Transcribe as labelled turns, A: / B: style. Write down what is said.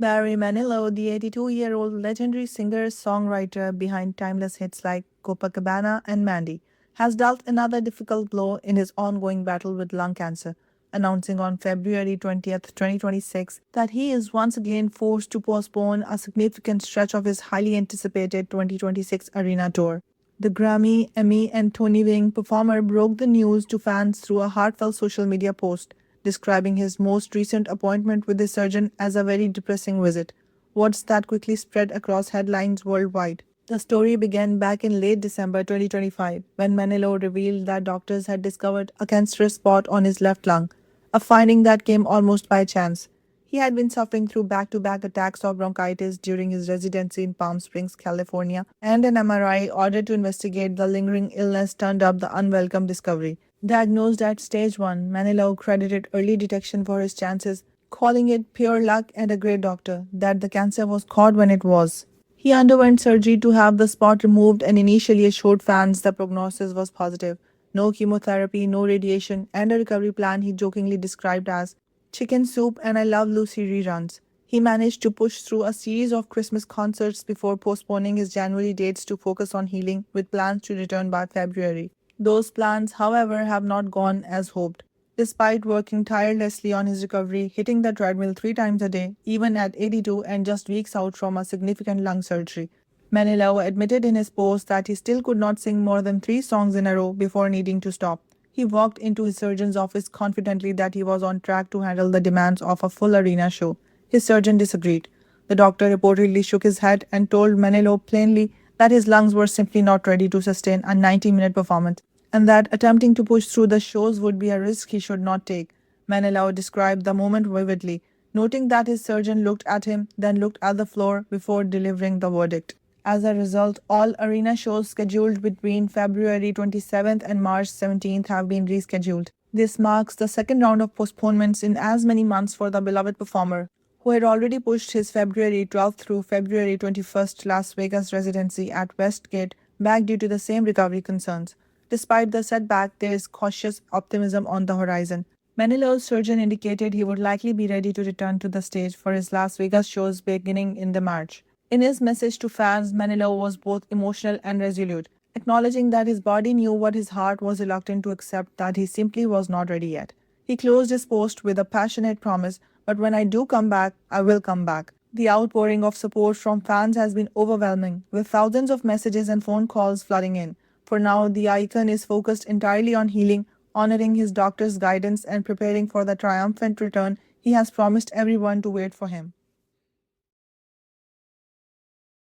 A: Barry Manilow, the 82-year-old legendary singer-songwriter behind timeless hits like Copacabana and Mandy, has dealt another difficult blow in his ongoing battle with lung cancer, announcing on February 20th, 2026 that he is once again forced to postpone a significant stretch of his highly anticipated 2026 arena tour. The Grammy, Emmy, and Tony winning performer broke the news to fans through a heartfelt social media post, describing his most recent appointment with the surgeon as a very depressing visit, words that quickly spread across headlines worldwide. The story began back in late December 2025 when Manilow revealed that doctors had discovered a cancerous spot on his left lung, a finding that came almost by chance. He had been suffering through back to back attacks of bronchitis during his residency in Palm Springs, California, and an MRI ordered to investigate the lingering illness turned up the unwelcome discovery. Diagnosed at stage 1, Manilow credited early detection for his chances, calling it pure luck and a great doctor that the cancer was caught when it was. He underwent surgery to have the spot removed and initially assured fans the prognosis was positive. No chemotherapy, no radiation, and a recovery plan he jokingly described as chicken soup and I love Lucy reruns. He managed to push through a series of Christmas concerts before postponing his January dates to focus on healing, with plans to return by February. Those plans, however, have not gone as hoped. Despite working tirelessly on his recovery, hitting the treadmill 3 times a day, even at 82 and just weeks out from a significant lung surgery, Manilow admitted in his post that he still could not sing more than 3 songs in a row before needing to stop. He walked into his surgeon's office confidently that he was on track to handle the demands of a full arena show. His surgeon disagreed. The doctor reportedly shook his head and told Manilow plainly that his lungs were simply not ready to sustain a 90-minute performance, and that attempting to push through the shows would be a risk he should not take. Manilow described the moment vividly, noting that his surgeon looked at him, then looked at the floor before delivering the verdict. As a result, all arena shows scheduled between February 27th and March 17th have been rescheduled. This marks the second round of postponements in as many months for the beloved performer, who had already pushed his February 12th through February 21st Las Vegas residency at Westgate back due to the same recovery concerns. Despite the setback, there is cautious optimism on the horizon. Manilow's surgeon indicated he would likely be ready to return to the stage for his Las Vegas shows beginning in the March. In his message to fans, Manilow was both emotional and resolute, acknowledging that his body knew what his heart was reluctant to accept, that he simply was not ready yet. He closed his post with a passionate promise, "But when I do come back, I will come back." The outpouring of support from fans has been overwhelming, with thousands of messages and phone calls flooding in. For now, the icon is focused entirely on healing, honoring his doctor's guidance, and preparing for the triumphant return he has promised everyone to wait for him.